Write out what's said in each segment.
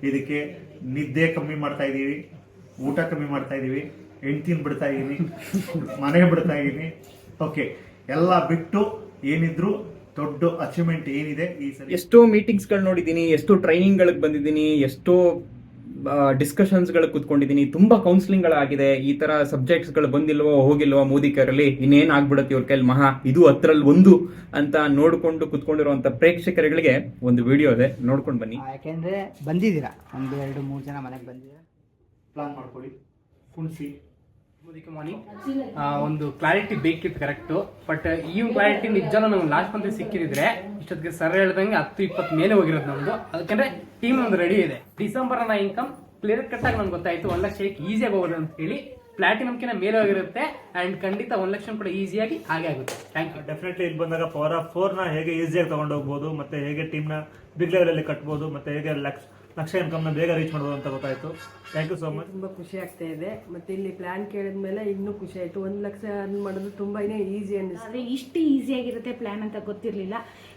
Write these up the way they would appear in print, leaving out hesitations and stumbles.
ಇದಕ್ಕೆ ನಿದ್ದೆ ಕಮ್ಮಿ ಮಾಡ್ತಾ ಇದೀವಿ, ಊಟ ಕಮ್ಮಿ ಮಾಡ್ತಾ ಇದೀವಿ, ಹೆಂಡ್ತಿನ ಬಿಡ್ತಾ ಇದೀನಿ, ಮನೆ ಬಿಡ್ತಾ ಇದೀನಿ. ಓಕೆ, ಎಲ್ಲ ಬಿಟ್ಟು ಏನಿದ್ರು ದೊಡ್ಡ ಅಚೀವ್ಮೆಂಟ್ ಏನಿದೆ ಈ ಸರಿ. ಎಷ್ಟೋ ಮೀಟಿಂಗ್ಸ್ಗಳು ನೋಡಿದ್ದೀನಿ, ಎಷ್ಟೋ ಟ್ರೈನಿಂಗ್ಗಳಿಗೆ ಬಂದಿದ್ದೀನಿ, ಎಷ್ಟೋ ಡಿಸ್ಕಷನ್ಸ್ಗಳು ಕೂತ್ಕೊಂಡಿದ್ದೀನಿ, ತುಂಬಾ ಕೌನ್ಸಿಲಿಂಗ್ಗಳಾಗಿದೆ. ಈ ತರ ಸಬ್ಜೆಕ್ಟ್ಸ್ಗಳು ಬಂದಿಲ್ವೋ ಹೋಗಿಲ್ವೋ ಮೋದಿ ಕೇರಲ್ಲಿ ಇನ್ನೇನ್ ಆಗ್ಬಿಡುತ್ತೆ ಇವ್ರ ಕೈಲಿ ಮಹಾ, ಇದು ಹತ್ರಲ್ಲಿ ಒಂದು ಅಂತ ನೋಡ್ಕೊಂಡು ಕುತ್ಕೊಂಡಿರುವಂತ ಪ್ರೇಕ್ಷಕರುಗಳಿಗೆ ಒಂದು ವಿಡಿಯೋ ಇದೆ, ನೋಡ್ಕೊಂಡು ಬನ್ನಿ. ಯಾಕೆಂದ್ರೆ ಬಂದಿದ್ದೀರಾ, ಒಂದು 2-3 ಜನ ಮನೆಗೆ ಬಂದಿದ್ದೀರಾ, ಪ್ಲಾನ್ ಮಾಡ್ಕೊಳ್ಳಿ, ಕುಣಿಸಿ. ಮಾರ್ನಿಂಗ್ ಒಂದು ಕ್ಲಾರಿಟಿ ಬೇಕಿತ್ತು ಕರೆಕ್ಟು, ಬಟ್ ಈ ಕ್ಲಾರಿಟಿ ನಿಜನೂ ನಮ್ಗೆ ಲಾಸ್ಟ್ ಮಂತ್ ಸಿಕ್ಕಿದ್ರೆ ಇಷ್ಟೊತ್ತಿಗೆ ಸರ್ ಹೇಳ್ದಂಗೆ 10-20 ಮೇಲೆ ಹೋಗಿರೋದು ನಮ್ದು. ಅದಕ್ಕೆ ಟೀಮ್ ನಮ್ದು ರೆಡಿ ಇದೆ. ಡಿಸೆಂಬರ್ ಇನ್ಕಮ್ ಕ್ಲಿಯರ್ ಕಟ್ ಆಗಿ ನಮ್ಗೆ ಗೊತ್ತಾಯ್ತು 1 ಲಕ್ಷ ಈಸಿಯಾಗಿ ಹೋಗೋದು ಅಂತ ಹೇಳಿ. ಪ್ಲಾಟಿನಮ್ಕಿನ ಮೇಲೆ ಹೋಗಿರುತ್ತೆ ಅಂಡ್ ಖಂಡಿತ 1 ಲಕ್ಷ ಕೂಡ ಈಸಿಯಾಗಿ ಹಾಗೆ ಆಗುತ್ತೆ. Thank you. ಡೆಫಿನೆಟ್ಲಿ ಇಲ್ಲಿ ಬಂದಾಗ ಪವರ್ ಆಫ್ 4ನ ಹೇಗೆ ಈಸಿಯಾಗಿ ತಗೊಂಡು ಹೋಗ್ಬೋದು, ಮತ್ತೆ ಹೇಗೆ ಟೀಮ್ನ ಬಿಗ್ ಲೆವೆಲಲ್ಲಿ ಕಟ್ಬೋದು, ಮತ್ತೆ ಹೇಗೆ ಲಕ್ಷ ಇನ್ಕಮ್ನ ಬೇಗ ರೀಚ್ ಮಾಡ್ಬೋದು ಅಂತ ಗೊತ್ತಾಯ್ತು. Thank you so much. ತುಂಬ ಖುಷಿ ಆಗ್ತಾ ಇದೆ. ಮತ್ತೆ ಇಲ್ಲಿ ಪ್ಲಾನ್ ಕೇಳಿದ್ಮೇಲೆ ಇನ್ನೂ ಖುಷಿ ಆಯ್ತು. 1 ಲಕ್ಷ ಅರ್ನ್ ಮಾಡೋದು ತುಂಬಾನೇ ಈಸಿ ಅನ್ನಿಸ್ತದೆ. ಇಷ್ಟು ಈಸಿಯಾಗಿರುತ್ತೆ ಪ್ಲಾನ್ ಅಂತ ಗೊತ್ತಿರಲಿಲ್ಲ.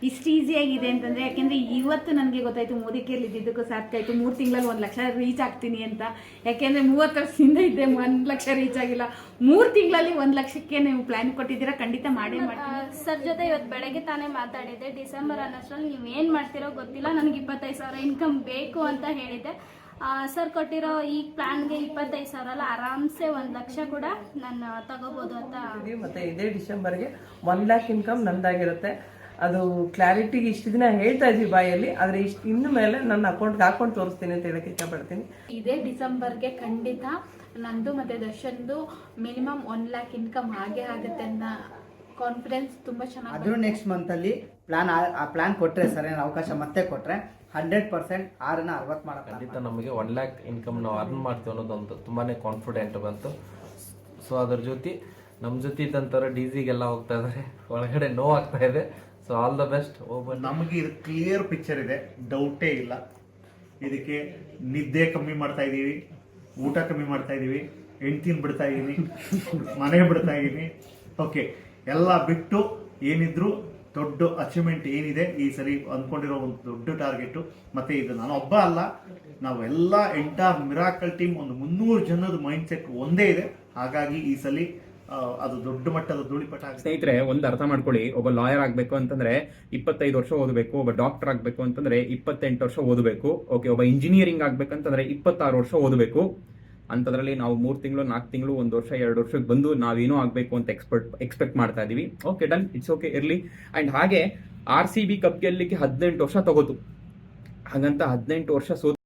ಇಷ್ಟು ಈಸಿಯಾಗಿದೆ ಅಂತಂದ್ರೆ, ಯಾಕೆಂದ್ರೆ ಇವತ್ತು ನನಗೆ ಗೊತ್ತಾಯ್ತು ಮೋದಿ ಕೇರ್ ಇದ್ದಿದ್ದಕ್ಕೂ ಸಾರ್ಥಕ ಆಯ್ತು. 3 ತಿಂಗಳಲ್ಲಿ 1 ಲಕ್ಷ ರೀಚ್ ಆಗ್ತೀನಿ ಅಂತ. ಯಾಕೆಂದ್ರೆ 30 ವರ್ಷದಿಂದ ಇದ್ದೆ 1 ಲಕ್ಷ ರೀಚ್ ಆಗಿಲ್ಲ. 3 ತಿಂಗಳಲ್ಲಿ 1 ಲಕ್ಷಕ್ಕೆ ನೀವು ಪ್ಲಾನ್ ಕೊಟ್ಟಿದ್ದೀರಾ, ಖಂಡಿತ ಮಾಡೇ ಮಾಡ್ತೀನಿ. ಸರ್ ಜೊತೆ ಇವತ್ತು ಬೆಳಗ್ಗೆ ತಾನೇ ಮಾತಾಡಿದ್ದೆ. ಡಿಸೆಂಬರ್ ಅನ್ನೋಷ್ಟರಲ್ಲಿ ನೀವು ಏನು ಮಾಡ್ತಿರೋ ಗೊತ್ತಿಲ್ಲ, ನನಗೆ 25,000 ಇನ್ಕಮ್ ಬೇಕು ಅಂತ ಹೇಳಿದ್ದೆ. ಸರ್ ಕೊಟ್ಟಿರೋ ಈ ಪ್ಲಾನ್ಗೆ 25,000 ಅಲ್ಲ, ಆರಾಮ್ಸೆ 1 ಲಕ್ಷ ಕೂಡ ನಾನು ತಗೋಬಹುದು ಅಂತ. ಮತ್ತೆ ಇದೇ ಡಿಸೆಂಬರ್ಗೆ 1 ಲ್ಯಾಕ್ ಇನ್ಕಮ್ ನಂದಾಗಿರುತ್ತೆ. ಅದು ಕ್ಲಾರಿಟಿಗೆ ಇಷ್ಟು ದಿನ ಹೇಳ್ತಾ ಇದ್ವಿ ಬಾಯಲ್ಲಿ, ಆದರೆ ಇನ್ನು ಮೇಲೆ ನನ್ನ ಅಕೌಂಟ್ಗೆ ಹಾಕೊಂಡು ತೋರಿಸ್ತೀನಿ ಅಂತ ಹೇಳಕ್ಕೆ ಇಷ್ಟಪಡ್ತೀನಿ. ಇದೇ ಡಿಸೆಂಬರ್ಗೆ ಖಂಡಿತ ನಂದು ಮತ್ತೆ ದರ್ಶನ್ದು ಮಿನಿಮಮ್ 1 ಲ್ಯಾಕ್ ಇನ್ಕಮ್ ಹಾಗೆ ಆಗುತ್ತೆ ಅನ್ನೋ ಕಾನ್ಫಿಡೆನ್ಸ್ ತುಂಬ ಚೆನ್ನಾಗಿ. ಅದ್ರ ನೆಕ್ಸ್ಟ್ ಮಂತಲ್ಲಿ ಪ್ಲಾನ್ ಕೊಟ್ಟರೆ ಸರ್, ಏನು ಅವಕಾಶ ಮತ್ತೆ ಕೊಟ್ಟರೆ 100% 6ನ 60 ಮಾಡೋಕ್ಕೆ ಖಂಡಿತ ನಮಗೆ 1 ಲ್ಯಾಕ್ ಇನ್ಕಮ್ ನಾವು ಅರ್ನ್ ಮಾಡ್ತೀವಿ ಅನ್ನೋದೊಂದು ತುಂಬಾ ಕಾನ್ಫಿಡೆಂಟ್ ಬಂತು. ಸೊ ಅದ್ರ ಜೊತೆ ನಮ್ಮ ಜೊತೆ ಇದ್ದಂಥವ್ರು DZಗೆಲ್ಲ ಹೋಗ್ತಾ ಇದ್ದಾರೆ, ಒಳಗಡೆ ನೋವಾಗ್ತಾ ಇದೆ. So all the best. ನಮಗೆ ಇದು ಕ್ಲಿಯರ್ ಪಿಕ್ಚರ್ ಇದೆ, ಡೌಟೇ ಇಲ್ಲ. ಇದಕ್ಕೆ ನಿದ್ದೆ ಕಮ್ಮಿ ಮಾಡ್ತಾ ಇದೀವಿ, ಊಟ ಕಮ್ಮಿ ಮಾಡ್ತಾ ಇದೀವಿ, ಹೆಂಡ್ತಿನ ಬಿಡ್ತಾ ಇದೀನಿ, ಮನೆ ಬಿಡ್ತಾ ಇದೀನಿ. ಓಕೆ, ಎಲ್ಲ ಬಿಟ್ಟು ಏನಿದ್ರು ದೊಡ್ಡ ಅಚೀವ್ಮೆಂಟ್ ಏನಿದೆ ಈ ಸರಿ ಅಂದ್ಕೊಂಡಿರೋ ಒಂದು ದೊಡ್ಡ ಟಾರ್ಗೆಟ್. ಮತ್ತೆ ಇದು ನಾನು ಒಬ್ಬ ಅಲ್ಲ, ನಾವೆಲ್ಲ ಎಂಟೈರ್ ಮಿರಾಕಲ್ ಟೀಮ್ ಒಂದು 300 ಜನದ ಮೈಂಡ್ ಸೆಟ್ ಒಂದೇ ಇದೆ. ಹಾಗಾಗಿ ಈ ಸಲ ಅದು ದೊಡ್ಡ ಮಟ್ಟದ ಧೂಳಿಪಟ. ಸ್ನೇಹಿತರೆ, ಒಂದು ಅರ್ಥ ಮಾಡ್ಕೊಳ್ಳಿ, ಒಬ್ಬ ಲಾಯರ್ ಆಗಬೇಕು ಅಂತಂದ್ರೆ 25 ವರ್ಷ ಓದಬೇಕು, ಒಬ್ಬ ಡಾಕ್ಟರ್ ಆಗಬೇಕು ಅಂತಂದ್ರೆ 28 ವರ್ಷ ಓದಬೇಕು. ಓಕೆ, ಒಬ್ಬ ಇಂಜಿನಿಯರಿಂಗ್ ಆಗ್ಬೇಕಂತಂದ್ರೆ 26 ವರ್ಷ ಓದಬೇಕು. ಅಂಥದ್ರಲ್ಲಿ ನಾವು 3 ತಿಂಗಳು 4 ತಿಂಗಳು 1 ವರ್ಷ 2 ವರ್ಷಕ್ಕೆ ಬಂದು ನಾವೇನೋ ಆಗಬೇಕು ಅಂತ ಎಕ್ಸ್ಪೆಕ್ಟ್ ಮಾಡ್ತಾ ಇದೀವಿ. ಓಕೆ, ಡನ್, ಇಟ್ಸ್ ಓಕೆ, ಇರಲಿ. ಅಂಡ್ ಹಾಗೆ RCB ಕಪ್ ಗೆಲ್ಲಲಿಕ್ಕೆ 18 ವರ್ಷ ತಗೋತು. ಹಾಗಂತ 18 ವರ್ಷ